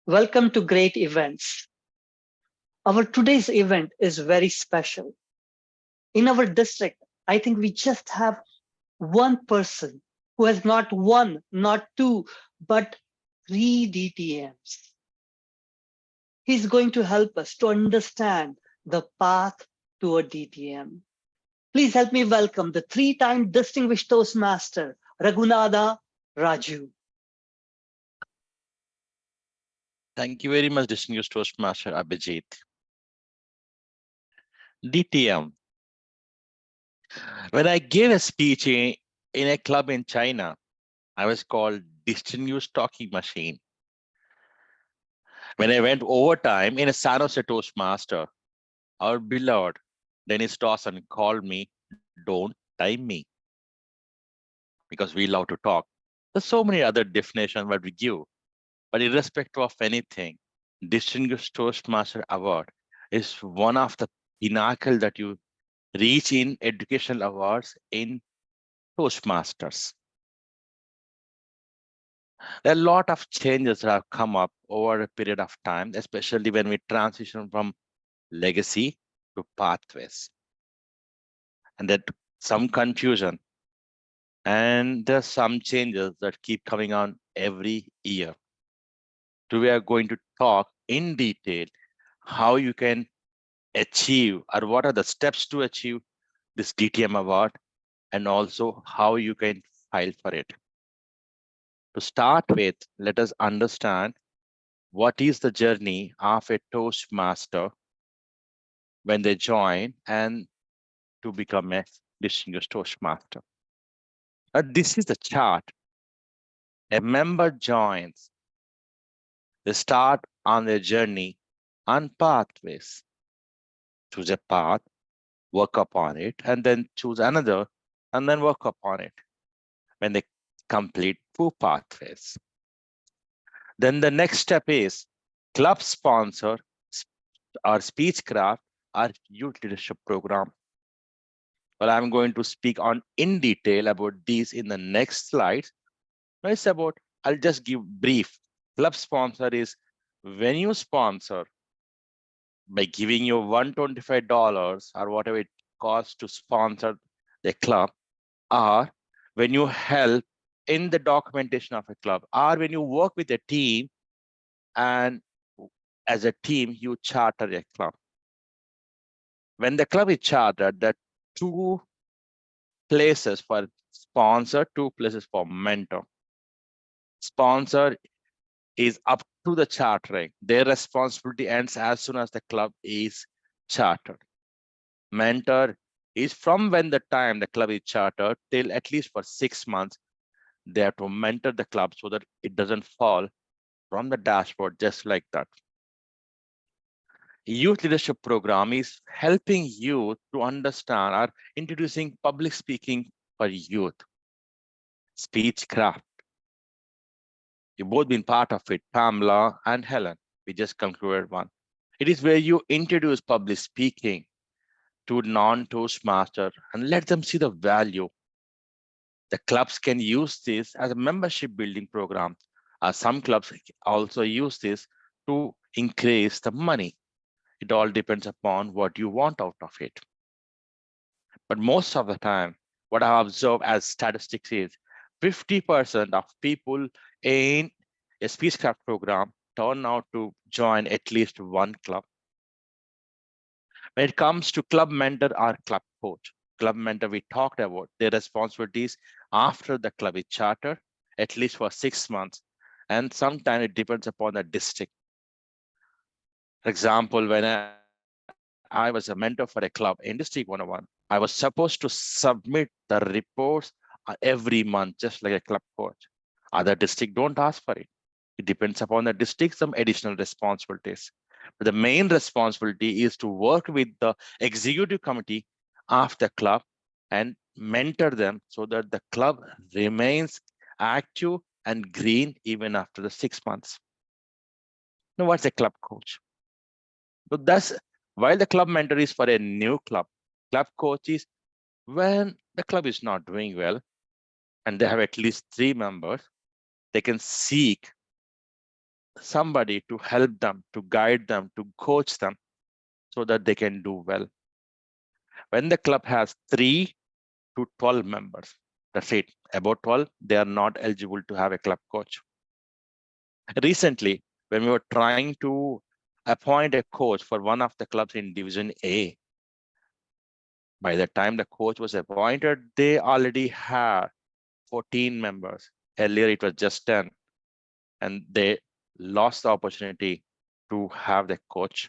Welcome to Great Events. Our today's event is very special. In our district, I think we just have one person who has not one, not two, but three DTMs. He's going to help us to understand the path to a DTM. Please help me welcome the three-time Distinguished Toastmaster, Raghunadha Raju. Thank you very much, Distinguished Toastmaster Abhijit. DTM. When I gave a speech in a club in China, I was called Distinguished Talking Machine. When I went overtime in a San Jose Toastmaster, our beloved Dennis Dawson called me, "Don't time me," because we love to talk. There's so many other definitions that we give, but irrespective of anything, Distinguished Toastmaster Award is one of the pinnacle that you reach in educational awards in Toastmasters. There are a lot of changes that have come up over a period of time, especially when we transition from legacy to pathways. And that some confusion. And there's some changes that keep coming on every year. Today we are going to talk in detail how you can achieve or what are the steps to achieve this DTM award and also how you can file for it. To start with, let us understand what is the journey of a Toastmaster when they join and to become a Distinguished Toastmaster. This is the chart. A member joins. They start on their journey on pathways. Choose a path, work upon it, and then choose another, and then work upon it. When they complete 2 pathways. Then the next step is club sponsor or speechcraft or youth leadership program. Well, I'm going to speak on in detail about these in the next slide. It's about, I'll just give brief. Club sponsor is when you sponsor by giving you $125 or whatever it costs to sponsor the club, or when you help in the documentation of a club, or when you work with a team and as a team you charter a club. When the club is chartered, there are 2 places for sponsor, 2 places for mentor. Sponsor is up to the chartering. Their responsibility ends as soon as the club is chartered. Mentor is from when the time the club is chartered till at least for 6 months, they have to mentor the club so that it doesn't fall from the dashboard just like that. Youth leadership program is helping youth to understand or introducing public speaking for youth. Speechcraft. You've both been part of it, Pamela and Helen. We just concluded one. It is where you introduce public speaking to non-Toastmaster and let them see the value. The clubs can use this as a membership building program. Some clubs also use this to increase the money. It all depends upon what you want out of it. But most of the time, what I observe as statistics is 50% of people in a speechcraft program turn out to join at least one club. When it comes to club mentor or club coach, club mentor, we talked about their responsibilities after the club is chartered, at least for 6 months. And sometimes it depends upon the district. For example, when I was a mentor for a club in District 101, I was supposed to submit the reports every month, just like a club coach. Other district don't ask for it. It depends upon the district, some additional responsibilities. But the main responsibility is to work with the executive committee of the club and mentor them so that the club remains active and green even after the 6 months. Now, what's a club coach? So that's while the club mentor is for a new club coach is when the club is not doing well and they have at least 3 members, they can seek somebody to help them, to guide them, to coach them so that they can do well. When the club has 3 to 12 members, that's it. About 12, they are not eligible to have a club coach. Recently, when we were trying to appoint a coach for one of the clubs in Division A, by the time the coach was appointed, they already had 14 members. Earlier, it was just 10, and they lost the opportunity to have the coach.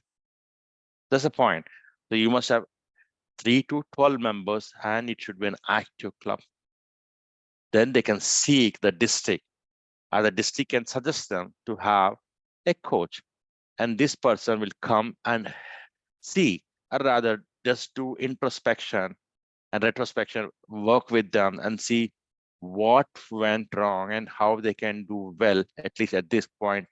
That's the point. So you must have 3 to 12 members, and it should be an active club. Then they can seek the district, or the district can suggest them to have a coach, and this person will come and see, or rather just do introspection and retrospection, work with them and see what went wrong and how they can do well, at least at this point,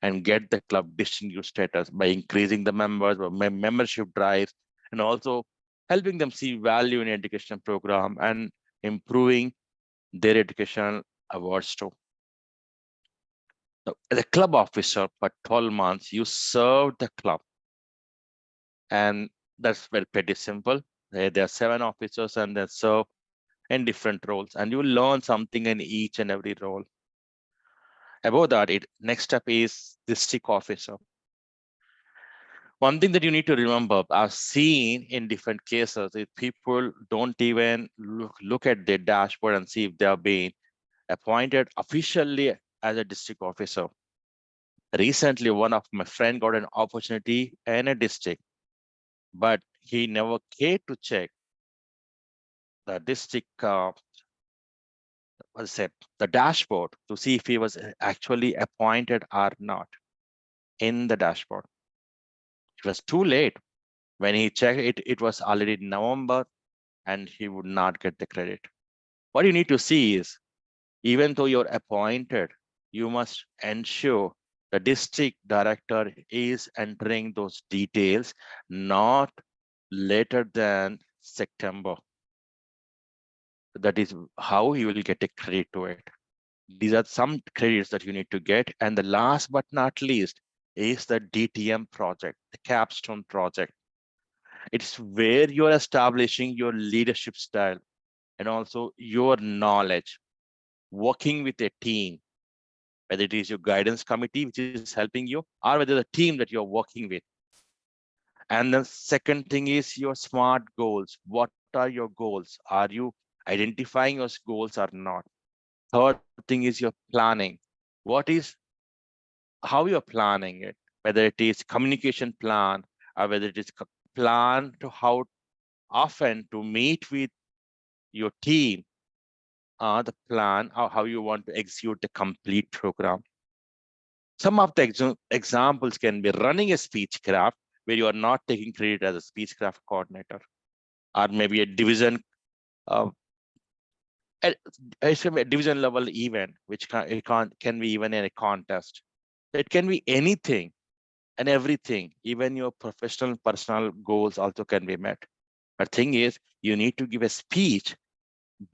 and get the club distinguished status by increasing the members or membership drives, and also helping them see value in education program and improving their educational awards too. So, as a club officer for 12 months, you serve the club, and that's very pretty simple. There are 7 officers and they serve in different roles, and you learn something in each and every role. Above that, next step is district officer. One thing that you need to remember, I've seen in different cases, is people don't even look at their dashboard and see if they are being appointed officially as a district officer. Recently, one of my friend got an opportunity in a district, but he never cared to check the district, the dashboard to see if he was actually appointed or not in the dashboard. It was too late. When he checked it, it was already November and he would not get the credit. What you need to see is, even though you're appointed, you must ensure the district director is entering those details not later than September. That is how you will get a credit to it. These are some credits that you need to get. And the last but not least is the DTM project, the capstone project. It's where you're establishing your leadership style and also your knowledge, working with a team, whether it is your guidance committee, which is helping you, or whether the team that you're working with. And the second thing is your SMART goals. What are your goals? Are you identifying your goals or not? Third thing is your planning. What is, how you're planning it, whether it is communication plan or whether it is plan to how often to meet with your team, the plan or how you want to execute the complete program. Some of the examples can be running a speechcraft where you are not taking credit as a speechcraft coordinator, or maybe a division, uh, a division level event, which can be even in a contest. It can be anything and everything, even your professional personal goals also can be met. But thing is, you need to give a speech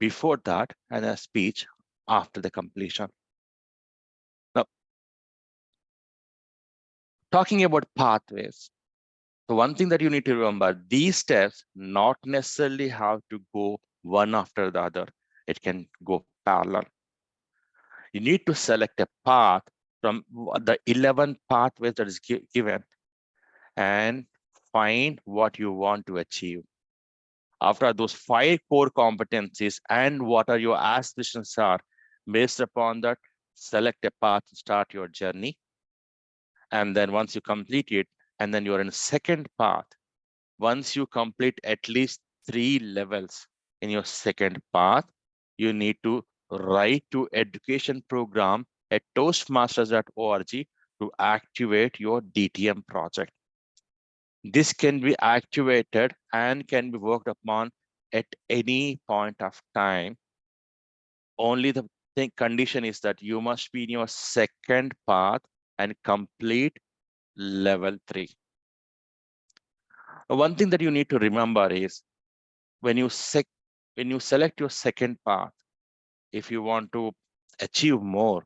before that and a speech after the completion. Now, talking about pathways. So one thing that you need to remember, these steps not necessarily have to go one after the other. It can go parallel. You need to select a path from the 11 pathways that is given and find what you want to achieve. After those 5 core competencies and what are your aspirations are, based upon that, select a path to start your journey. And then once you complete it, and then you're in a second path. Once you complete at least 3 levels in your second path, you need to write to education program at toastmasters.org to activate your DTM project. This can be activated and can be worked upon at any point of time. Only the condition is that you must be in your second path and complete level 3. One thing that you need to remember is when you select your second path, if you want to achieve more,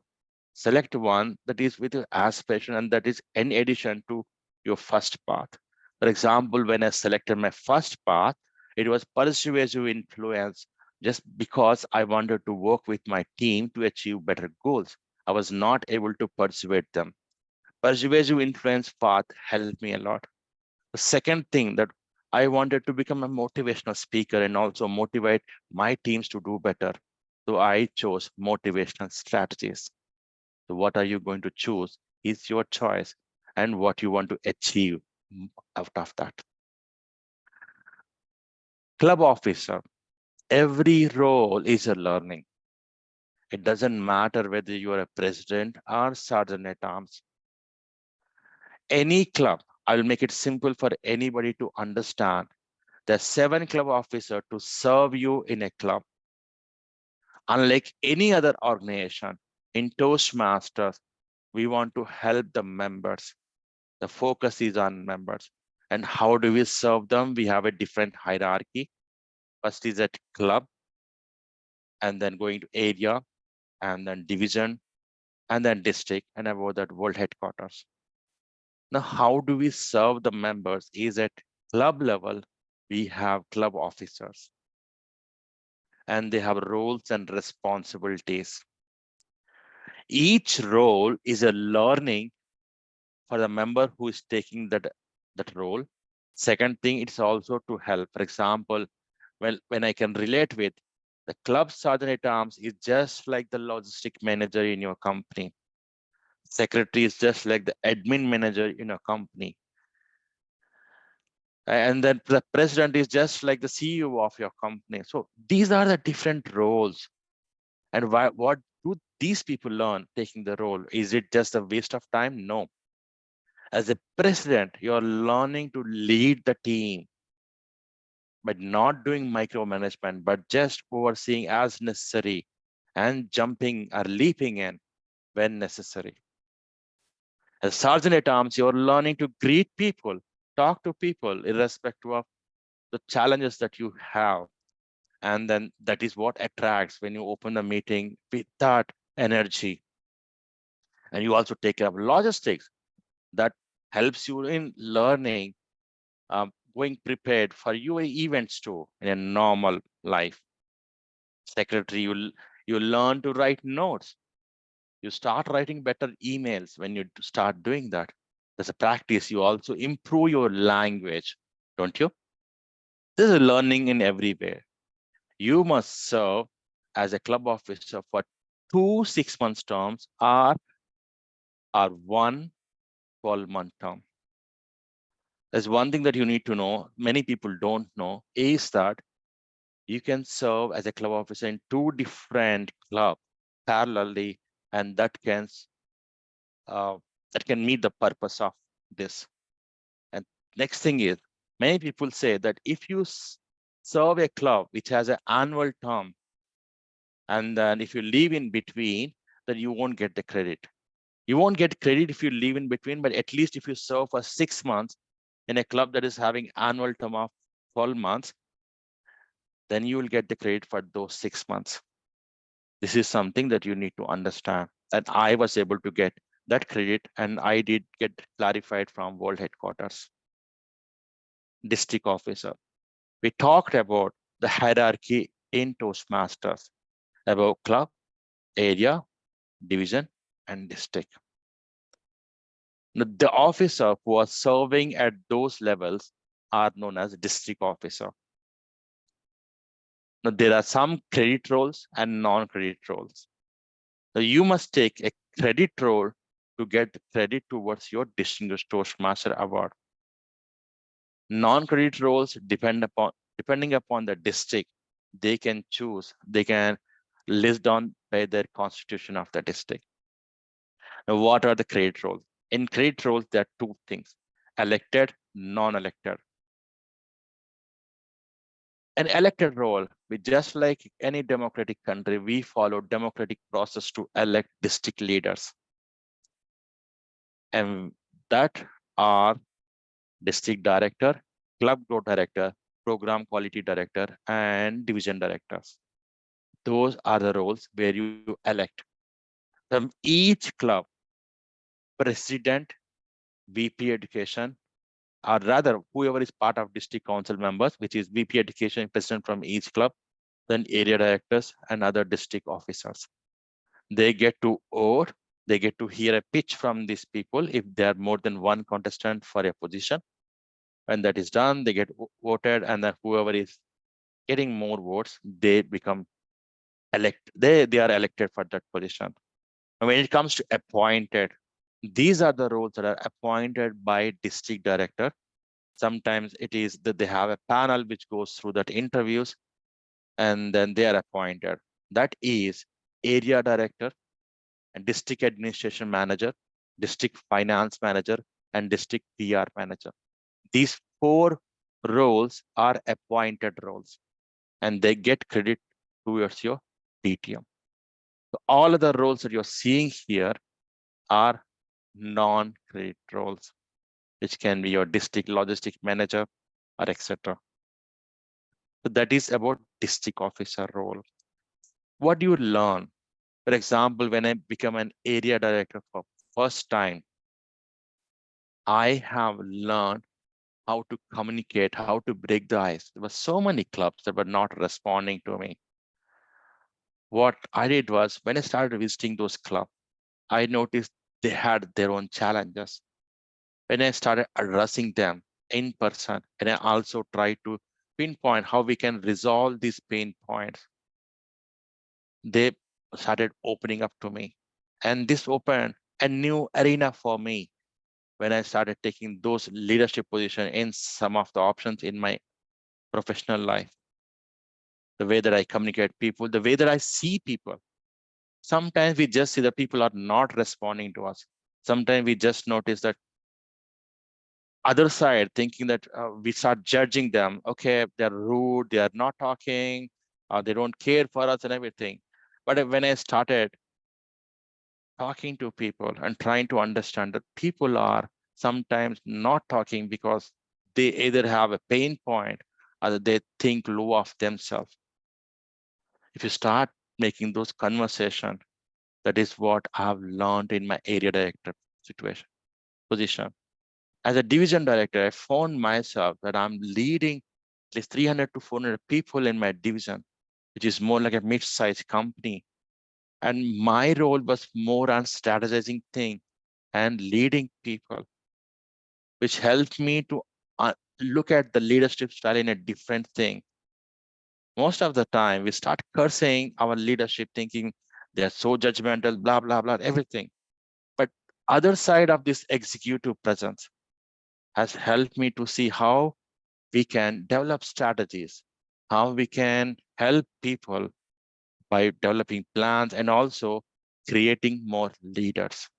Select one that is with your aspiration and that is in addition to your first path. For example, when I selected my first path, it was persuasive influence just because I wanted to work with my team to achieve better goals. I was not able to persuade them. Persuasive influence path helped me a lot. The second thing that I wanted to become a motivational speaker and also motivate my teams to do better. So I chose motivational strategies. So what are you going to choose is your choice and what you want to achieve out of that. Club officer, every role is a learning. It doesn't matter whether you are a president or sergeant at arms. Any club, I will make it simple for anybody to understand. There's 7 club officers to serve you in a club. Unlike any other organization, in Toastmasters, we want to help the members. The focus is on members. And how do we serve them? We have a different hierarchy. First is at club, and then going to area, and then division, and then district, and about that world headquarters. Now, how do we serve the members is at club level, we have club officers, and they have roles and responsibilities. Each role is a learning for the member who is taking that role. Second thing, it's also to help. For example, when I can relate with the club sergeant at arms is just like the logistic manager in your company. Secretary is just like the admin manager in a company. And then the president is just like the CEO of your company. So these are the different roles. And what do these people learn taking the role? Is it just a waste of time? No. As a president, you're learning to lead the team, but not doing micromanagement, but just overseeing as necessary and jumping or leaping in when necessary. As sergeant at arms, you're learning to greet people, talk to people, irrespective of the challenges that you have. And then that is what attracts when you open the meeting with that energy. And you also take care of logistics that helps you in learning, going prepared for your events too in a normal life. Secretary, you learn to write notes. You start writing better emails when you start doing that. As a practice, you also improve your language, don't you? This is learning in every way. You must serve as a club officer for 2 6-month terms or 1 12-month term. There's one thing that you need to know, many people don't know, is that you can serve as a club officer in 2 different clubs parallelly, and uh, that can meet the purpose of this. And next thing is, many people say that if you serve a club which has an annual term, and then if you leave in between, then you won't get the credit. You won't get credit if you leave in between, but at least if you serve for 6 months in a club that is having annual term of 12 months, then you will get the credit for those 6 months. This is something that you need to understand. And I was able to get that credit, and I did get clarified from world headquarters. District officer. We talked about the hierarchy in Toastmasters, about club, area, division, and district. The officer who are serving at those levels are known as district officer. Now, there are some credit roles and non-credit roles. So you must take a credit role to get credit towards your Distinguished Toastmaster award. Non-credit roles depending upon the district, they can choose, they can list down by their constitution of the district. Now, what are the credit roles? In credit roles, there are 2 things: elected, non-elected. An elected role, we just like any democratic country, we follow democratic process to elect district leaders. And that are district director, club growth director, program quality director, and division directors. Those are the roles where you elect. From each club, president, VP education, or rather whoever is part of district council members, which is VP education, president from each club, then area directors and other district officers. They get to vote, they get to hear a pitch from these people if there are more than one contestant for a position. When that is done, they get voted, and then whoever is getting more votes, they become they are elected for that position. And when it comes to appointed, these are the roles that are appointed by district director. Sometimes it is that they have a panel which goes through that interviews, and then they are appointed. That is area director and district administration manager, district finance manager, and district PR manager. These four roles are appointed roles, and they get credit towards your DTM. So all of the roles that you're seeing here are non-credit roles, which can be your district logistic manager or etc. So that is about district officer role. What do you learn? For example, when I become an area director for first time, I have learned how to communicate, how to break the ice. There were so many clubs that were not responding to me. What I did was when I started visiting those clubs, I noticed they had their own challenges. When I started addressing them in person, and I also tried to pinpoint how we can resolve these pain points, they started opening up to me. And this opened a new arena for me when I started taking those leadership positions in some of the options in my professional life. The way that I communicate people, the way that I see people. Sometimes we just see that people are not responding to us. Sometimes we just notice that other side thinking that we start judging them. Okay, they're rude, they are not talking, they don't care for us and everything. But when I started talking to people and trying to understand that people are sometimes not talking because they either have a pain point or they think low of themselves. If you start making those conversations, that is what I've learned in my area director situation position. As a division director, I found myself that I'm leading at least 300 to 400 people in my division, which is more like a mid-sized company. And my role was more on strategizing things and leading people, which helped me to look at the leadership style in a different thing. Most of the time, we start cursing our leadership, thinking they're so judgmental, blah, blah, blah, everything. But other side of this executive presence has helped me to see how we can develop strategies, how we can help people by developing plans and also creating more leaders.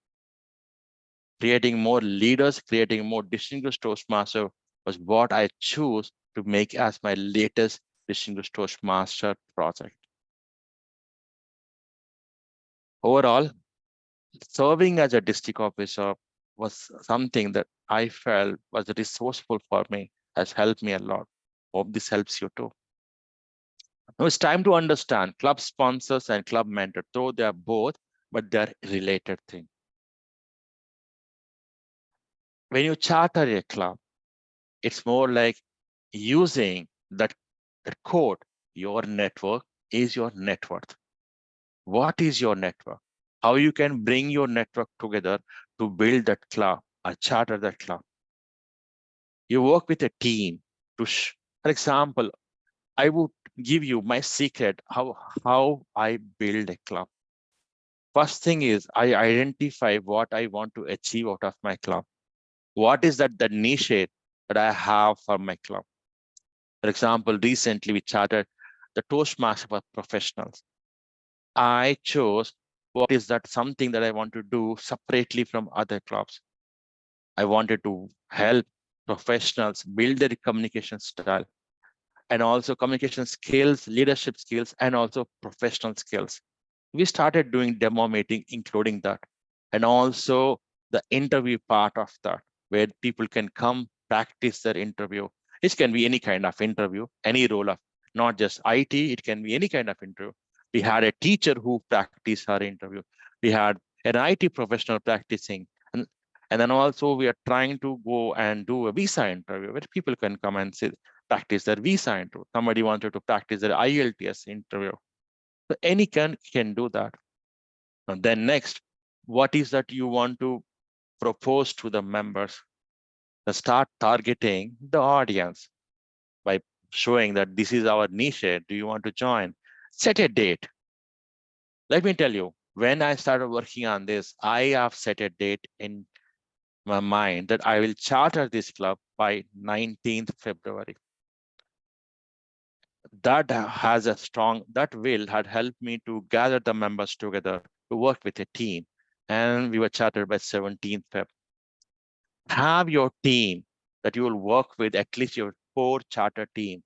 Creating more leaders, creating more distinguished Toastmaster was what I chose to make as my latest Distinguished Toastmaster project. Overall, serving as a district officer was something that I felt was resourceful for me, has helped me a lot. Hope this helps you too. Now it's time to understand club sponsors and club mentor, though they are both, but they're related things. When you charter a club, it's more like using that quote, your network is your net worth. What is your network? How you can bring your network together to build that club or charter that club. You work with a team to, for example, I would give you my secret how I build a club. First thing is I identify what I want to achieve out of my club. What is that the niche that I have for my club? For example, recently we chartered the Toastmaster for professionals. I chose what is that something that I want to do separately from other clubs. I wanted to help professionals build their communication style and also communication skills, leadership skills, and also professional skills. We started doing demo meeting, including that, and also the interview part of that, where people can come practice their interview. It can be any kind of interview, any role of not just IT, it can be any kind of interview. We had a teacher who practiced her interview. We had an IT professional practicing. And then also we are trying to go and do a visa interview where people can come and practice their visa interview. Somebody wanted to practice their IELTS interview. So any can do that. And then next, what is that you want to propose to the members? Start targeting the audience by showing that this is our niche. Do you want to join? Set a date. Let me tell you, when I started working on this, I have set a date in my mind that I will charter this club by 19th February. That has a strong, that will had helped me to gather the members together to work with a team. And we were chartered by 17th Feb. Have your team that you will work with, at least your core charter team,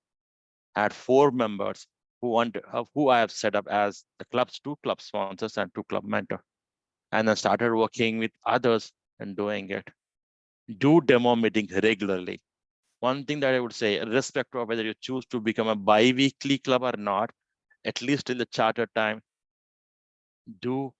had 4 members who I have set up as the club's 2 club sponsors and 2 club mentor, and then started working with others and doing it. Do demo meetings regularly. One thing that I would say, irrespective of whether you choose to become a bi-weekly club or not, at least in the charter time, do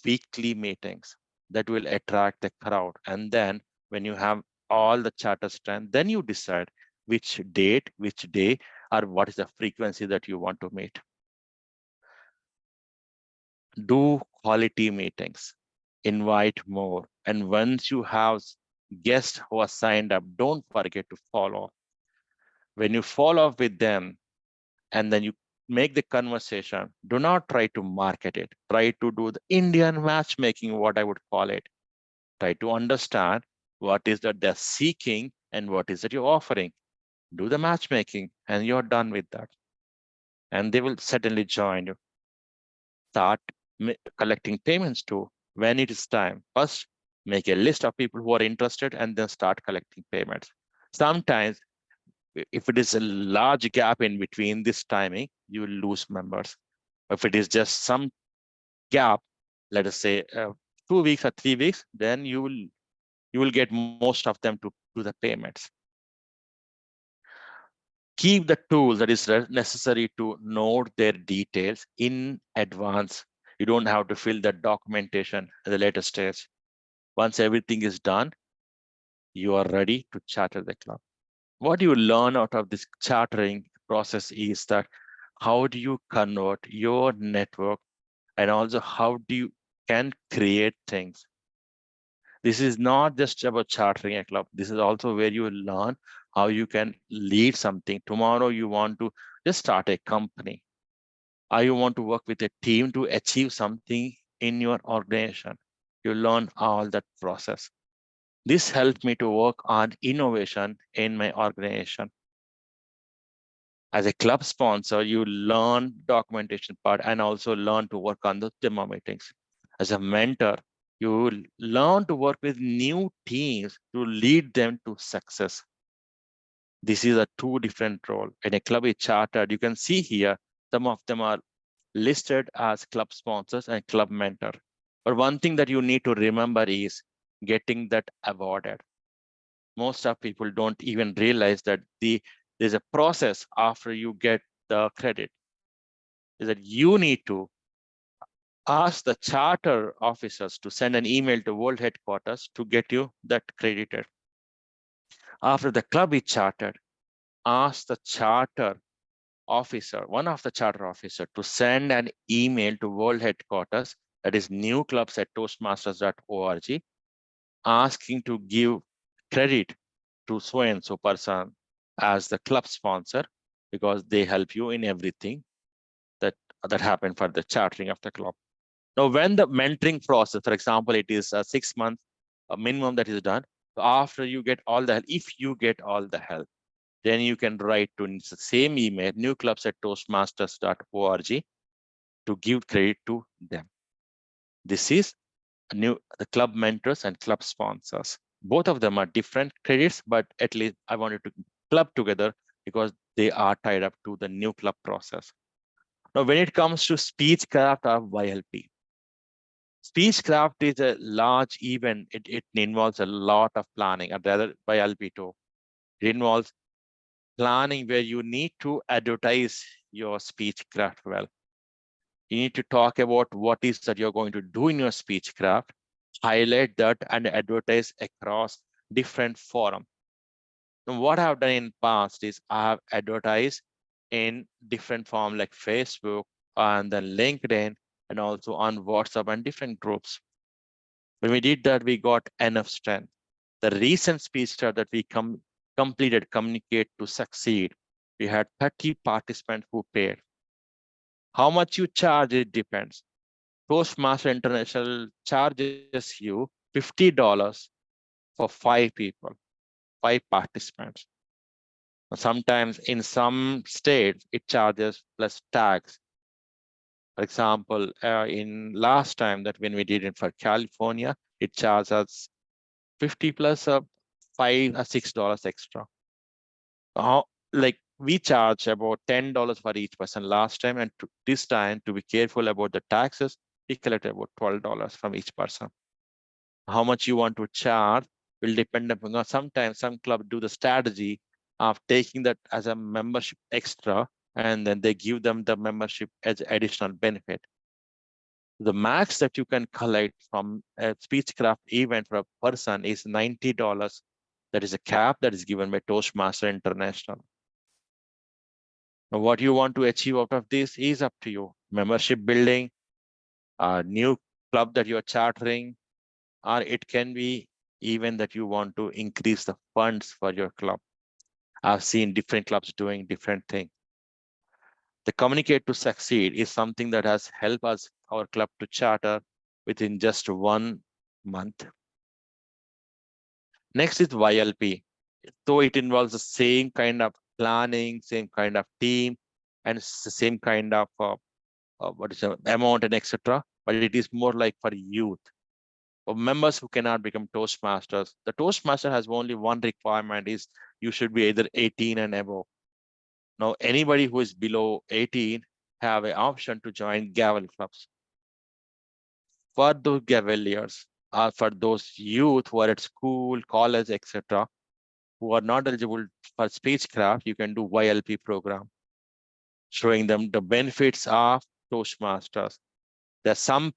weekly meetings that will attract the crowd. And then when you have all the charter strength, then you decide which date, which day, or what is the frequency that you want to meet. Do quality meetings, invite more. And once you have guests who are signed up, don't forget to follow. When you follow up with them and then you make the conversation, do not try to market it. Try to do the Indian matchmaking, what I would call it. Try to understand what is that they're seeking and what is that you're offering. Do the matchmaking and you're done with that. And they will certainly join you. Start collecting payments too when it is time. First, make a list of people who are interested and then start collecting payments. Sometimes, if it is a large gap in between this timing, you will lose members. If it is just some gap, let us say 2 weeks or 3 weeks, then you will get most of them to do the payments. Keep the tools that is necessary to note their details in advance. You don't have to fill that documentation at the later stage. Once everything is done, you are ready to charter the club. What you learn out of this chartering process is that how do you convert your network, and also how do you can create things. This is not just about chartering a club. This is also where you learn how you can lead something. Tomorrow you want to just start a company, or you want to work with a team to achieve something in your organization. You learn all that process. This helped me to work on innovation in my organization. As a club sponsor, you learn documentation part and also learn to work on the demo meetings. As a mentor, you learn to work with new teams to lead them to success. This is a 2 different role. In a club is chartered, you can see here, some of them are listed as club sponsors and club mentor. But one thing that you need to remember is getting that awarded. Most of people don't even realize that there's a process after you get the credit. Is that you need to ask the charter officers to send an email to world headquarters to get you that credited. After the club is chartered, ask the charter officer, one of the charter officer, to send an email to world headquarters, that is newclubs at toastmasters.org, asking to give credit to so and so person as the club sponsor, because they help you in everything that happened for the chartering of the club. Now, when the mentoring process, for example, it is 6 months minimum that is done, after you get all the help, if you get all the help, then you can write to the same email, newclubs at toastmasters.org, to give credit to them. This is the club mentors and club sponsors. Both of them are different credits, but at least I wanted to club together because they are tied up to the new club process. Now, when it comes to Speechcraft or YLP, Speechcraft is a large event. It involves a lot of planning, and rather YLP too. It involves planning where you need to advertise your Speechcraft well. You need to talk about what is that you're going to do in your speech craft, highlight that and advertise across different forums. And what I've done in past is I have advertised in different forms like Facebook and then LinkedIn and also on WhatsApp and different groups. When we did that, we got enough strength. The recent speech that we completed, Communicate to Succeed, we had 30 participants who paid. How much you charge, it depends. Toastmaster International charges you $50 for 5 people, 5 participants. Sometimes in some states, it charges plus tax. For example, in last time that when we did it for California, it charged us 50 plus $5 or $6 extra. Like we charge about $10 for each person last time, and this time to be careful about the taxes, we collected about $12 from each person. How much you want to charge will depend upon, sometimes some clubs do the strategy of taking that as a membership extra, and then they give them the membership as additional benefit. The max that you can collect from a speechcraft event for a person is $90. That is a cap that is given by Toastmaster International. Now, what you want to achieve out of this is up to you. Membership building, a new club that you're chartering, or it can be even that you want to increase the funds for your club. I've seen different clubs doing different things. The Communicate to Succeed is something that has helped us, our club, to charter within just 1 month. Next is YLP. So it involves the same kind of planning, same kind of team, and it's the same kind of what is the amount and etc. But it is more like for youth. For members who cannot become Toastmasters, the Toastmaster has only one requirement: is you should be either 18 and above. Now, anybody who is below 18 have an option to join gavel clubs. For those gaveliers, or for those youth who are at school, college, etc., who are not eligible for speechcraft, you can do YLP program, showing them the benefits of Toastmasters. There are some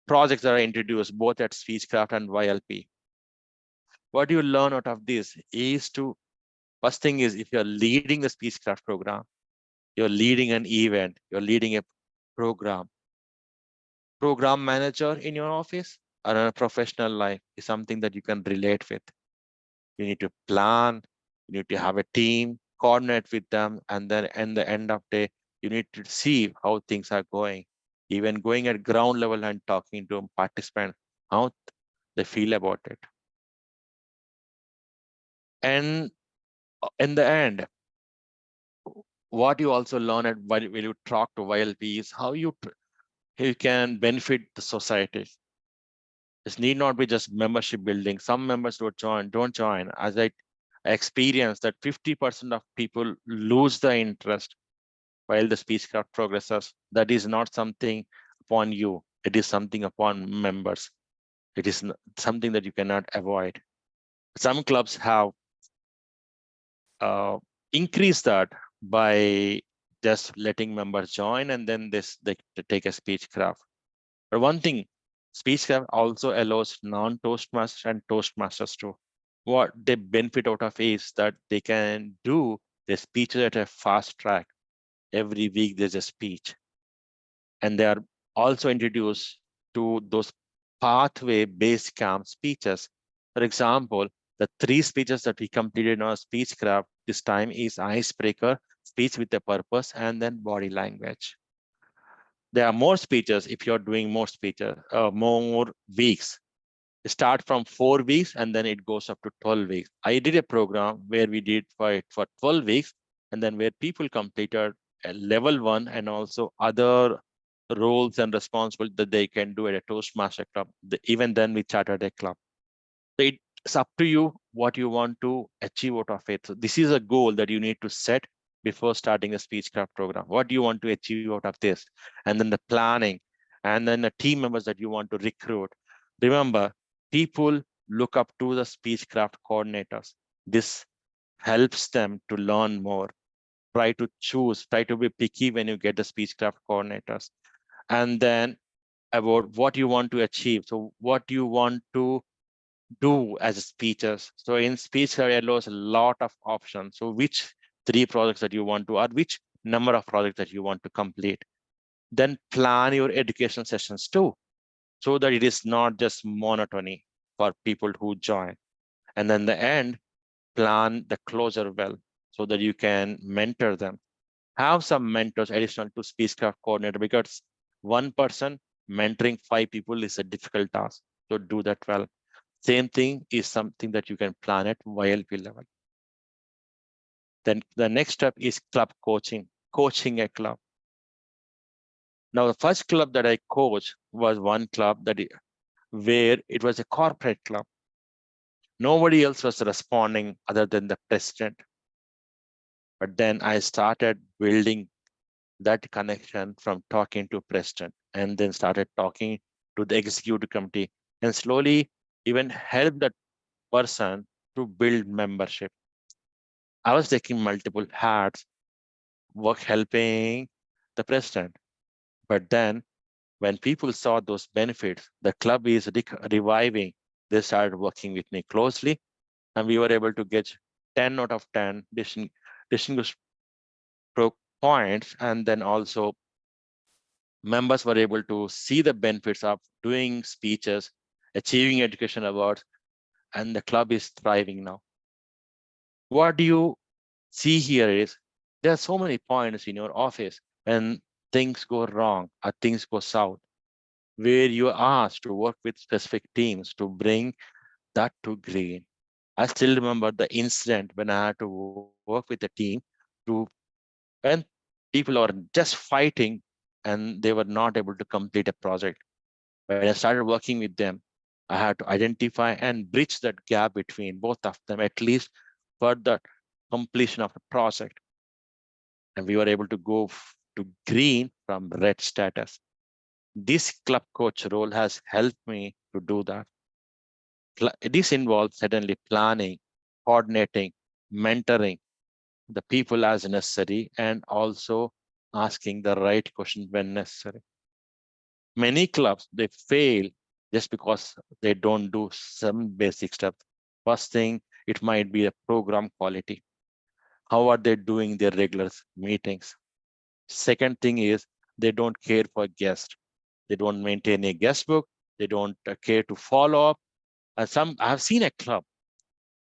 projects that are introduced both at speechcraft and YLP. What you learn out of this is to, first thing is, if you're leading the speechcraft program, you're leading an event, you're leading a program. Program manager in your office or in a professional life is something that you can relate with. You need to plan, you need to have a team, coordinate with them, and then at the end of the day, you need to see how things are going. Even going at ground level and talking to participants, how they feel about it. And in the end, what you also learn at when you talk to YLP is how you can benefit the society. This need not be just membership building. Some members don't join. As I experienced that 50% of people lose the interest while the speechcraft progresses. That is not something upon you. It is something upon members. It is something that you cannot avoid. Some clubs have uh, increased that by just letting members join, and then they take a speechcraft. But one thing, speechcraft also allows non-Toastmasters and Toastmasters too. What they benefit out of is that they can do their speeches at a fast track. Every week there's a speech. And they are also introduced to those pathway-based camp speeches. For example, the 3 speeches that we completed in our speechcraft this time is icebreaker, speech with a purpose, and then body language. There are more speeches if you're doing more speeches, more weeks. Start from 4 weeks and then it goes up to 12 weeks. I did a program where we did for 12 weeks, and then where people completed a level 1 and also other roles and responsibilities that they can do at a Toastmaster club. Even then we chartered a club. So it's up to you what you want to achieve out of it. So this is a goal that you need to set before starting a speechcraft program. What do you want to achieve out of this? And then the planning, and then the team members that you want to recruit. Remember, people look up to the speechcraft coordinators. This helps them to learn more. Try to choose, try to be picky when you get the speechcraft coordinators. and then about what you want to achieve. So what you want to do as speeches. So in speech career allows a lot of options. So which 3 projects that you want to, or which number of projects that you want to complete. Then plan your educational sessions too, so that it is not just monotony for people who join. And then the end, plan the closure well, so that you can mentor them. Have some mentors additional to speechcraft coordinator, because one person mentoring 5 people is a difficult task. So do that well. Same thing is something that you can plan at YLP level. Then the next step is club coaching, coaching a club. Now, the first club that I coached was one club where it was a corporate club. Nobody else was responding other than the president. But then I started building that connection from talking to president, and then started talking to the executive committee, and slowly even help that person to build membership. I was taking multiple hats, work helping the president. But then when people saw those benefits, the club is reviving. They started working with me closely, and we were able to get 10 out of 10 distinguished points. And then also members were able to see the benefits of doing speeches, achieving education awards, and the club is thriving now. What do you see here is there are so many points in your office when things go wrong or things go south, where you are asked to work with specific teams to bring that to green. I still remember the incident when I had to work with a team to, when people are just fighting and they were not able to complete a project. When I started working with them, I had to identify and bridge that gap between both of them, at least for the completion of the project. And we were able to go to green from red status. This club coach role has helped me to do that. This involves certainly planning, coordinating, mentoring the people as necessary, and also asking the right question when necessary. Many clubs, they fail just because they don't do some basic stuff. First thing, it might be a program quality. How are they doing their regular meetings? Second thing is they don't care for guests. They don't maintain a guest book. They don't care to follow up. I've seen a club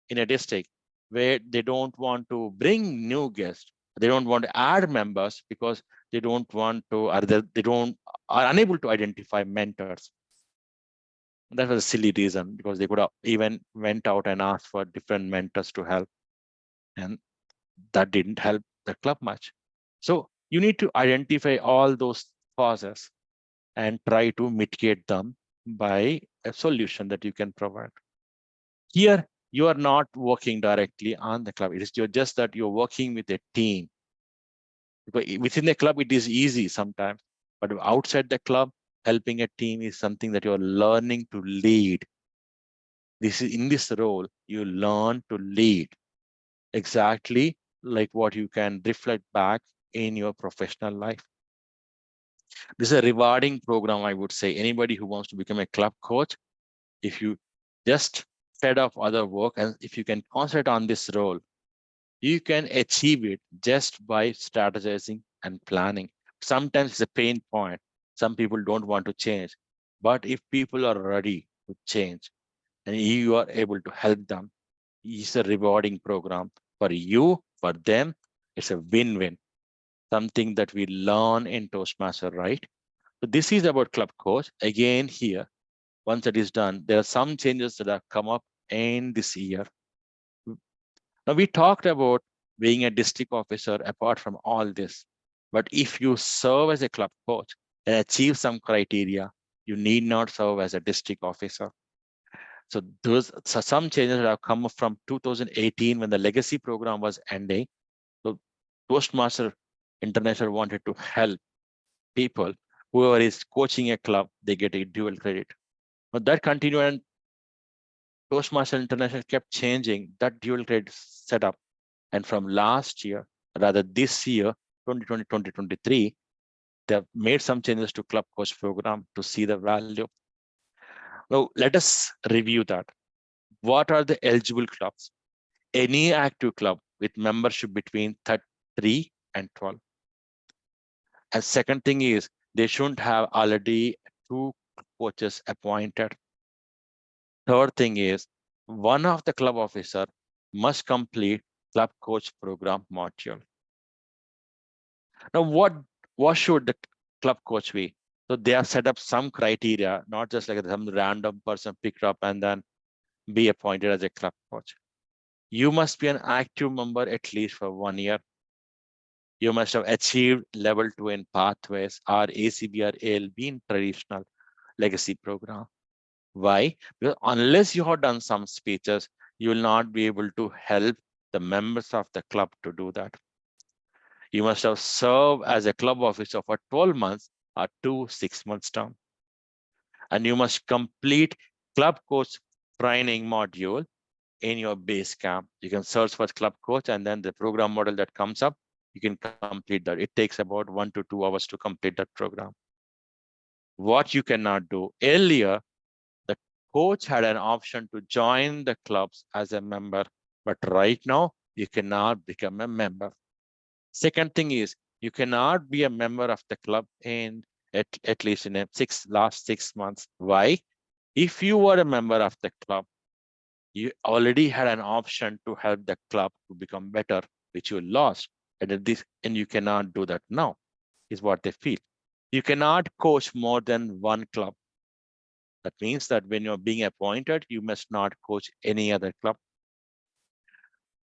in a district where they don't want to bring new guests. They don't want to add members because they don't want to, or they don't are unable to identify mentors. That was a silly reason, because they could have even went out and asked for different mentors to help, and that didn't help the club much. So you need to identify all those causes and try to mitigate them by a solution that you can provide. Here, you are not working directly on the club. It is just that you're working with a team. Because within the club, it is easy sometimes, but outside the club, helping a team is something that you're learning to lead. This is in this role, you learn to lead exactly like what you can reflect back in your professional life. This is a rewarding program, I would say. Anybody who wants to become a club coach, if you just fed off other work and if you can concentrate on this role, you can achieve it just by strategizing and planning. Sometimes it's a pain point. Some people don't want to change. But if people are ready to change and you are able to help them, it's a rewarding program for you, for them. It's a win-win, something that we learn in Toastmaster, right? So this is about Club Coach. Again, here, once that is done, there are some changes that have come up in this year. Now, we talked about being a district officer apart from all this. But if you serve as a club coach and achieve some criteria, you need not serve as a district officer. So some changes that have come from 2018 when the legacy program was ending. So Toastmaster International wanted to help people. Whoever is coaching a club, they get a dual credit. But that continued, and Toastmaster International kept changing that dual credit setup. And from last year, rather this year, 2020, 2023, They have made some changes to club coach program to see the value. Now, let us review that. What are the eligible clubs? Any active club with membership between 3 and 12. And second thing is they shouldn't have already 2 coaches appointed. Third thing is one of the club officer must complete club coach program module. Now, what should the club coach be? So they have set up some criteria, not just like some random person picked up and then be appointed as a club coach. You must be an active member at least for 1 year. You must have achieved level 2 in pathways or ACB or ALB in traditional legacy program. Why? Because unless you have done some speeches, you will not be able to help the members of the club to do that. You must have served as a club officer for 12 months or 2 6-month term. And you must complete club coach training module in your base camp. You can search for club coach and then the program model that comes up, you can complete that. It takes about 1 to 2 hours to complete that program. What you cannot do earlier, the coach had an option to join the clubs as a member, but right now you cannot become a member. Second thing is you cannot be a member of the club in at least in a last 6 months. Why? If you were a member of the club, you already had an option to help the club to become better, which you lost. And you cannot do that now, is what they feel. You cannot coach more than one club. That means that when you're being appointed, you must not coach any other club.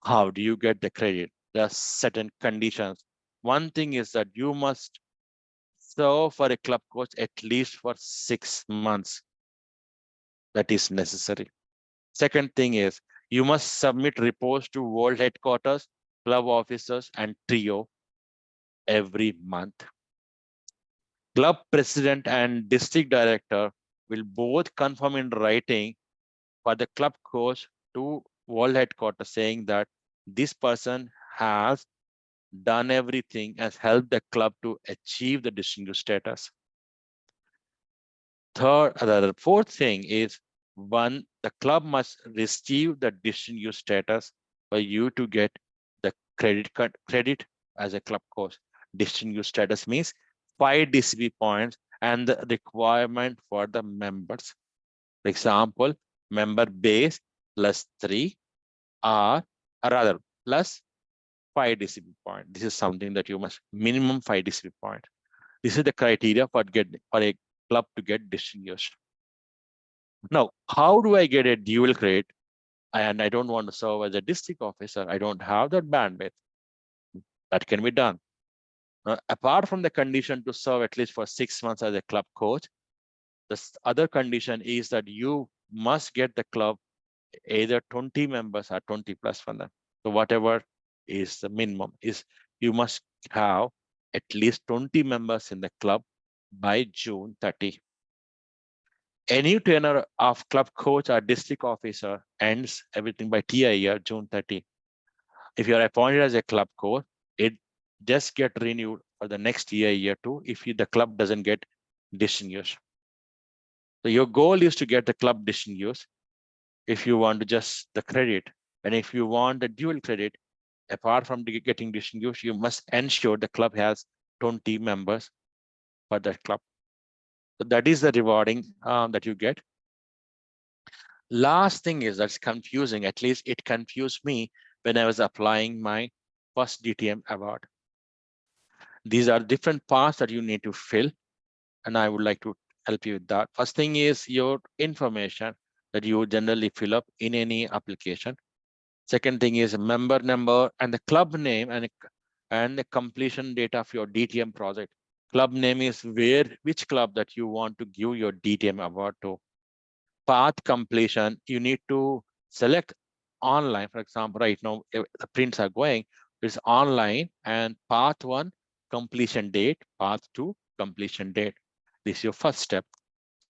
How do you get the credit? There are certain conditions. One thing is that you must serve for a club coach at least for 6 months. That is necessary. Second thing is you must submit reports to world headquarters, club officers, and trio every month. Club president and district director will both confirm in writing for the club coach to world headquarters saying that this person has done everything and helped the club to achieve the distinguished status. The fourth thing is the club must receive the distinguished status for you to get the credit as a club coach. Distinguished status means 5 DCB points and the requirement for the members. For example, member base plus 3 or rather plus 5 DCB point. This is something that you must minimum 5 DCB point. This is the criteria for a club to get distinguished. Now, how do I get a dual credit? And I don't want to serve as a district officer. I don't have that bandwidth. That can be done. Now, apart from the condition to serve at least for 6 months as a club coach, the other condition is that you must get the club either 20 members or 20 plus from them. So whatever is the minimum is you must have at least 20 members in the club by June 30. Any tenure of club coach or district officer ends everything by TI year, June 30. If you are appointed as a club coach, it just get renewed for the next year 2, if the club doesn't get distinguished. So your goal is to get the club distinguished if you want to just the credit. And if you want the dual credit, apart from getting distinguished, you must ensure the club has 20 members for that club. So that is the rewarding that you get. Last thing is that's confusing, at least it confused me when I was applying my first DTM award. These are different parts that you need to fill, and I would like to help you with that. First thing is your information that you generally fill up in any application. Second thing is a member number and the club name and the completion date of your DTM project. Club name is which club that you want to give your DTM award to. Path completion, you need to select online. For example, right now the prints are going, it's online and path 1 completion date, path 2 completion date. This is your first step.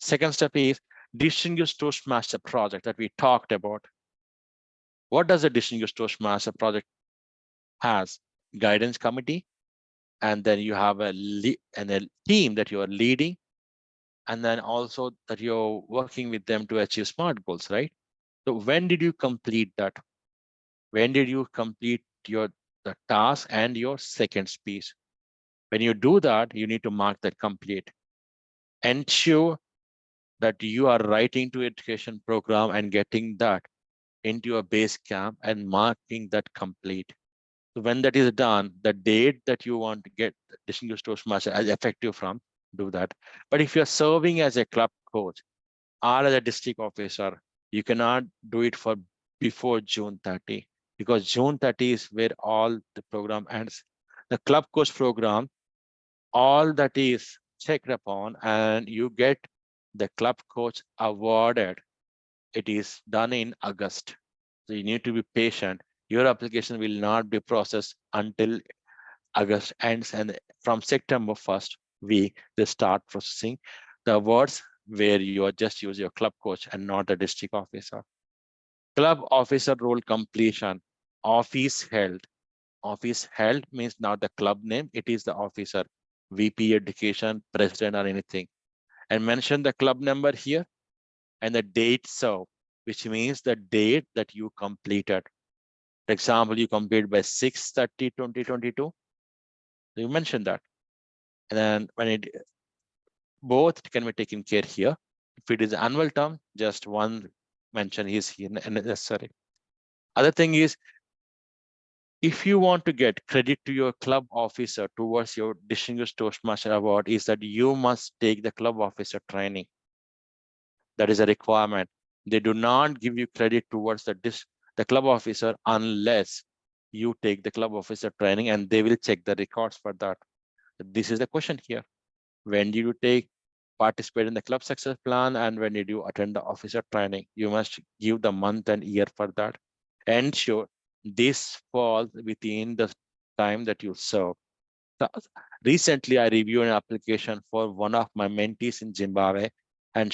Second step is Distinguished Toastmaster project that we talked about. What does a Distinguished Toastmaster project has? Guidance committee, and then you have a team that you are leading, and then also that you're working with them to achieve SMART goals, right? So when did you complete that? When did you complete the task and your second speech? When you do that, you need to mark that complete. Ensure that you are writing to education program and getting that into your base camp and marking that complete. So when that is done, the date that you want to get Distinguished Toastmaster as effective from, do that. But if you're serving as a club coach or as a district officer, you cannot do it for before June 30, because June 30 is where all the program ends. The club coach program, all that is checked upon and you get the club coach awarded. It is done in August. So you need to be patient. Your application will not be processed until August ends, and from September 1st week, they start processing the awards where you are just use your club coach and not the district officer. Club officer role completion, office held. Office held means not the club name, it is the officer, VP education, president or anything. And mention the club number here and the date served, which means the date that you completed. For example, you completed by 6/30/2022. You mentioned that. And then when it both can be taken care here. If it is annual term, just one mention is here necessary. Other thing is, if you want to get credit to your club officer towards your Distinguished Toastmaster award, is that you must take the club officer training. That is a requirement. They do not give you credit towards the club officer unless you take the club officer training, and they will check the records for that. This is the question here. When did you participate in the club success plan, and when did you attend the officer training? You must give the month and year for that. Ensure this falls within the time that you serve. So recently, I reviewed an application for one of my mentees in Zimbabwe, and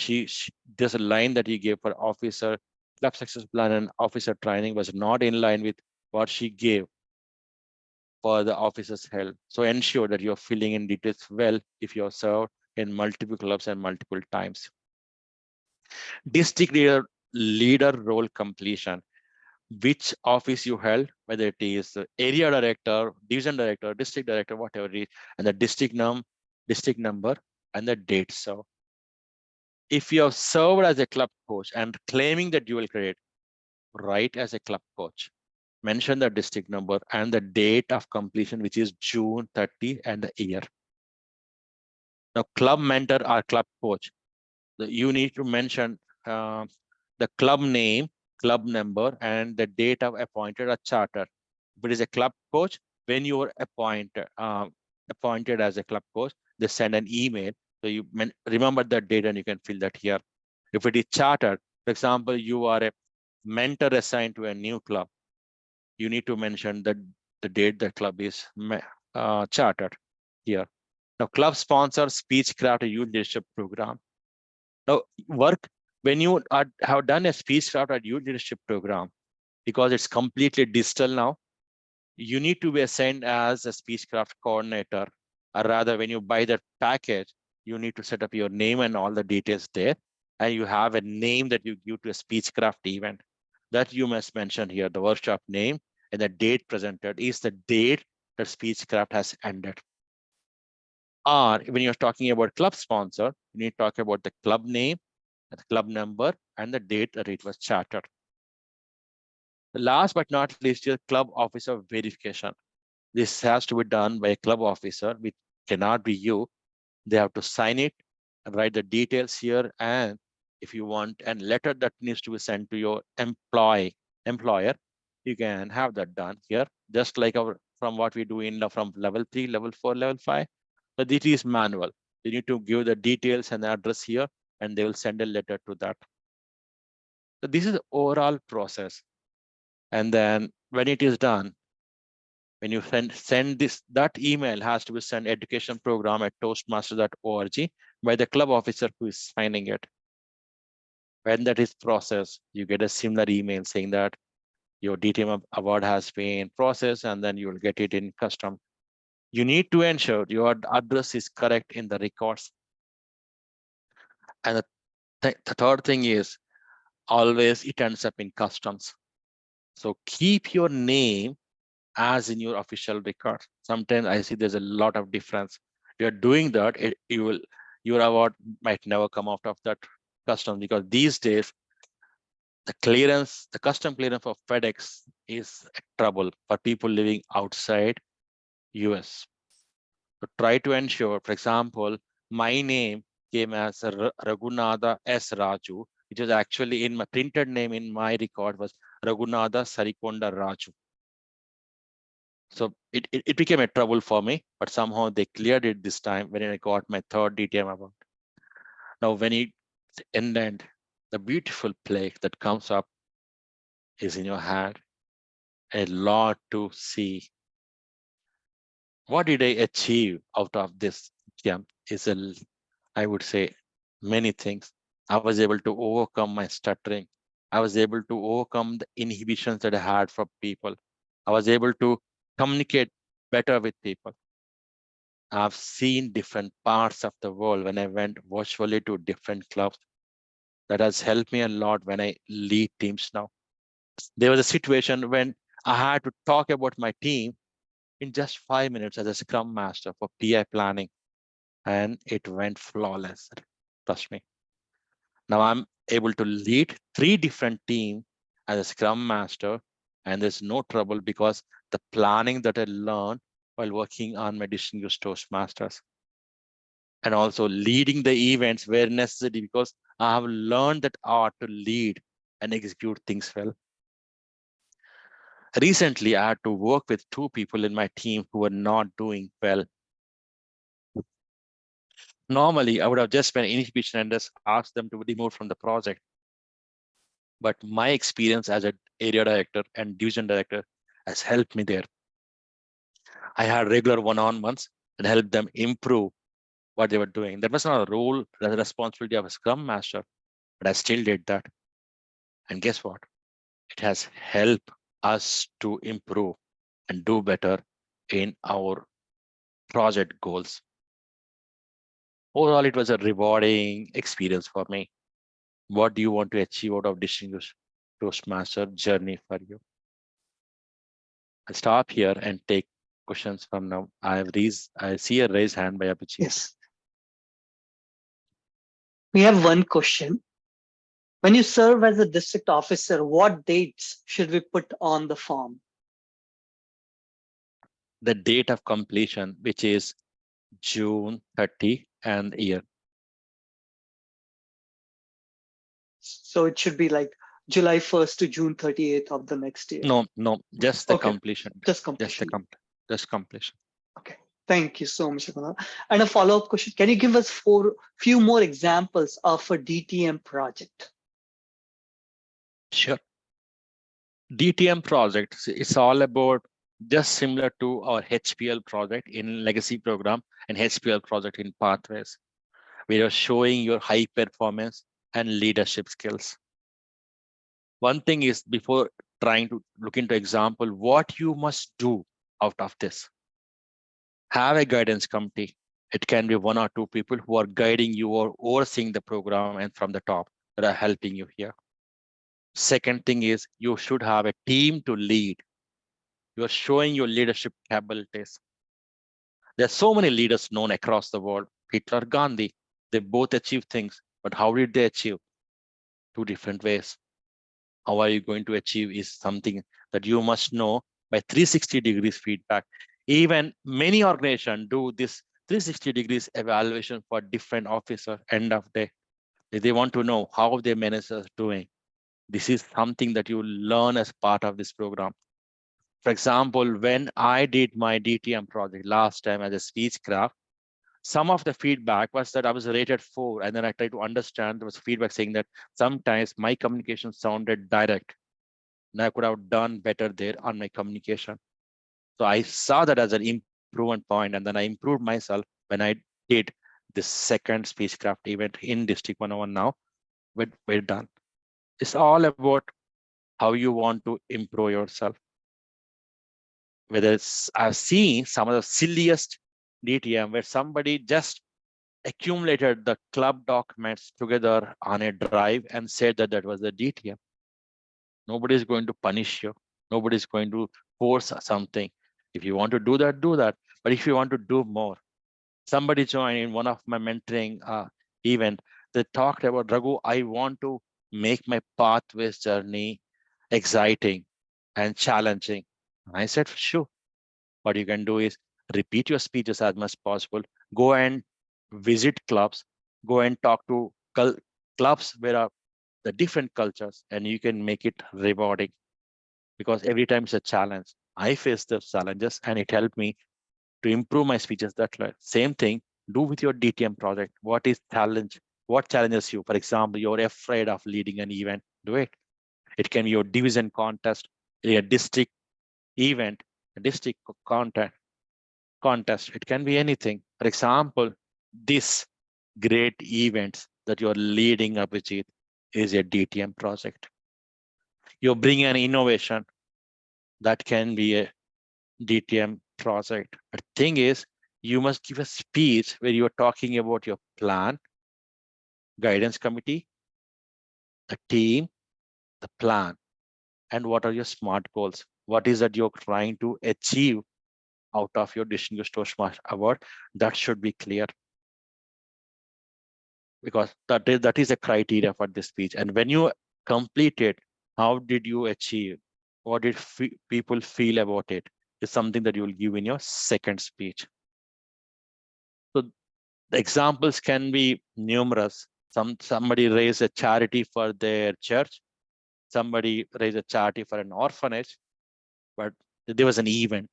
there's a line that he gave for officer club success plan and officer training was not in line with what she gave for the officer's help. So ensure that you're filling in details well if you're served in multiple clubs and multiple times. District leader role completion. Which office you held, whether it is area director, division director, district director, whatever it is, and the district number, and the date served. If you have served as a club coach and claiming the dual credit, write as a club coach. Mention the district number and the date of completion, which is June 30 and the year. Now, club mentor or club coach, you need to mention the club name, club number, and the date of appointed or charter. If it is a club coach, when you were appointed as a club coach, they send an email. So you remember that date and you can fill that here. If it is chartered, for example, you are a mentor assigned to a new club, you need to mention the date the club is chartered here. Now, club sponsor speechcraft youth leadership program. Now, work when you have done a speechcraft or youth leadership program, because it's completely digital now, you need to be assigned as a speechcraft coordinator, or rather when you buy that package, you need to set up your name and all the details there, and you have a name that you give to a speechcraft event that you must mention here. The workshop name and the date presented is the date that speechcraft has ended. Or when you're talking about club sponsor, you need to talk about the club name, the club number, and the date that it was chartered. Last but not least, your club officer verification. This has to be done by a club officer, which cannot be you. They have to sign it and write the details here. And if you want a letter that needs to be sent to your employer, you can have that done here, just like from what we do from level 3, level 4, level 5. But it is manual. You need to give the details and the address here, and they will send a letter to that. So this is the overall process. And then when it is done, when you send that email has to be sent education program at toastmasters.org by the club officer who is signing it. When that is processed, you get a similar email saying that your DTM award has been processed, and then you will get it in custom. You need to ensure your address is correct in the records. And the third thing is always it ends up in customs. So keep your name as in your official record. Sometimes I see there's a lot of difference. You're doing that, your award might never come out of that custom, because these days the custom clearance for FedEx is a trouble for people living outside US. So try to ensure, for example, my name came as Raghunadha S. Raju, which is actually in my printed name in my record was Raghunadha Sarikonda Raju. So it became a trouble for me, but somehow they cleared it this time when I got my third DTM award. Now, when it ended, the beautiful play that comes up is in your hand. A lot to see. What did I achieve out of this camp? I would say, many things. I was able to overcome my stuttering. I was able to overcome the inhibitions that I had from people. I was able to communicate better with people. I've seen different parts of the world when I went virtually to different clubs. That has helped me a lot when I lead teams now. There was a situation when I had to talk about my team in just 5 minutes as a scrum master for PI planning, and it went flawless. Trust me. Now I'm able to lead 3 different teams as a scrum master, and there's no trouble because the planning that I learned while working on my Distinguished Toastmasters, and also leading the events where necessary, because I have learned that art to lead and execute things well. Recently, I had to work with 2 people in my team who were not doing well. Normally, I would have just been inhibition and just asked them to remove from the project. But my experience as an area director and division director has helped me there. I had regular one-on-ones and helped them improve what they were doing. That was not a role, the responsibility of a scrum master, but I still did that. And guess what? It has helped us to improve and do better in our project goals. Overall, it was a rewarding experience for me. What do you want to achieve out of Distinguished Toastmaster journey for you? I'll stop here and take questions from now. I see a raised hand by Abhijit. Yes. We have one question. When you serve as a district officer, what dates should we put on the form? The date of completion, which is June 30 and year. So it should be like July 1st to June 30th of the next year. No, just the Okay. completion. Just completion. Just completion. Okay. Thank you so much, Raghunadha. And a follow-up question. Can you give us few more examples of a DTM project? Sure. DTM project, it's all about just similar to our HPL project in legacy program and HPL project in pathways. We are showing your high performance and leadership skills. One thing is, before trying to look into example, what you must do out of this. Have a guidance committee. It can be 1 or 2 people who are guiding you or overseeing the program and from the top that are helping you here. Second thing is, you should have a team to lead. You're showing your leadership capabilities. There are so many leaders known across the world. Hitler, Gandhi, they both achieved things, but how did they achieve? 2 different ways. How are you going to achieve is something that you must know by 360 degrees feedback. Even many organizations do this 360 degrees evaluation for different officers end of day. They want to know how their managers are doing. This is something that you learn as part of this program. For example, when I did my DTM project last time as a speechcraft, some of the feedback was that I was rated 4. And then I tried to understand, there was feedback saying that sometimes my communication sounded direct. And I could have done better there on my communication. So I saw that as an improvement point, and then I improved myself when I did the second spacecraft event in District 101 now. We're done. It's all about how you want to improve yourself. whether it's, I've seen some of the silliest DTM where somebody just accumulated the club documents together on a drive and said that that was the DTM. Nobody is going to punish you. Nobody is going to force something. If you want to do that, do that. But if you want to do more, somebody joined in one of my mentoring event. They talked about, Raghu, I want to make my pathways journey exciting and challenging. I said, sure. What you can do is repeat your speeches as much as possible. Go and visit clubs. Go and talk to clubs where are the different cultures, and you can make it rewarding because every time it's a challenge. I face those challenges and it helped me to improve my speeches that way. Same thing, do with your DTM project. What is challenge? What challenges you? For example, you're afraid of leading an event, do it. It can be your division contest, a district event, a district contest. It can be anything. For example, this great event that you're leading, Abhijit, is a DTM project. You're bringing an innovation that can be a DTM project. The thing is, you must give a speech where you're talking about your plan, guidance committee, the team, the plan, and what are your SMART goals? What is that you're trying to achieve out of your Distinguished Toastmaster award? That should be clear, because that is a criteria for this speech. And when you complete it, how did you achieve? What did people feel about it? Is something that you will give in your second speech. So the examples can be numerous. Somebody raised a charity for their church. Somebody raised a charity for an orphanage, but there was an event.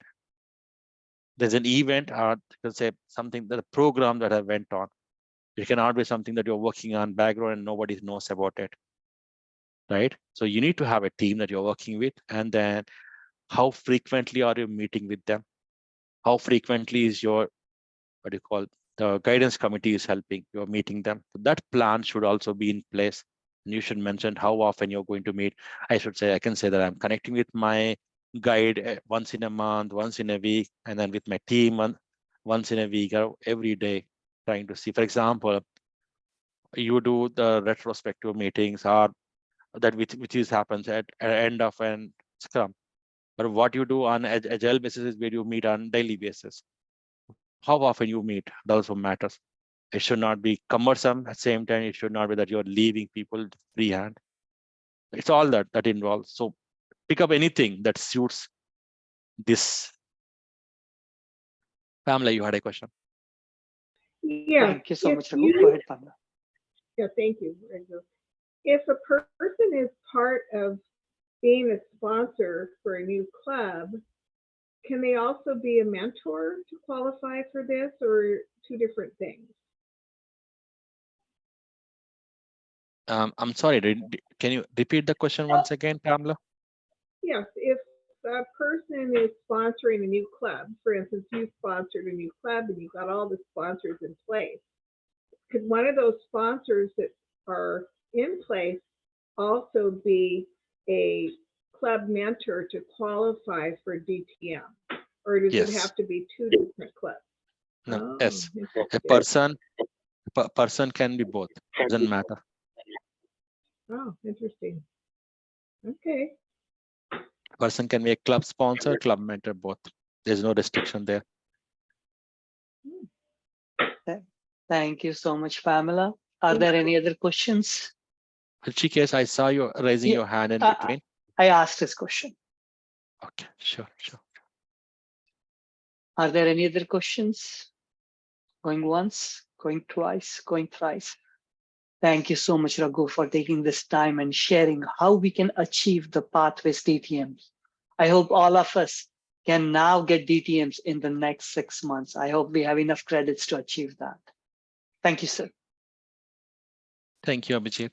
There's an event, or you can say something, that a program that I went on. It cannot be something that you're working on background and nobody knows about it, right? So you need to have a team that you're working with, and then how frequently are you meeting with them? How frequently is your, what do you call, the guidance committee is helping, you're meeting them? So that plan should also be in place. And you should mention how often you're going to meet. I can say that I'm connecting with my guide once in a month, once in a week, and then with my team once in a week or every day, trying to see. For example, you do the retrospective meetings, or that which is happens at end of an scrum. But what you do on agile basis is where you meet on daily basis. How often you meet, that also matters. It should not be cumbersome. At the same time, it should not be that you're leaving people freehand. It's all that involves. So pick up anything that suits this. Pamela, you had a question. Yeah. Thank you so much, Raghu. Go ahead, Pamela. Yeah, thank you, Raghu. If a person is part of being a sponsor for a new club, can they also be a mentor to qualify for this, or two different things? I'm sorry, can you repeat the question once again, Pamela? Yes, if a person is sponsoring a new club, for instance, you sponsored a new club and you've got all the sponsors in place, could one of those sponsors that are in place also be a club mentor to qualify for DTM? Or does it have to be two different clubs? No, Oh, yes. interesting. A person can be both. Doesn't matter. Oh, interesting. Okay. Person can be a club sponsor, club mentor, both. There's no restriction there. Thank you so much, Pamela. Are there any other questions? Chikesh, I saw you raising your hand in between. I asked this question. Okay, sure. Are there any other questions? Going once, going twice, going thrice. Thank you so much, Raghu, for taking this time and sharing how we can achieve the pathways DTMs. I hope all of us can now get DTMs in the next 6 months. I hope we have enough credits to achieve that. Thank you, sir. Thank you, Abhijit.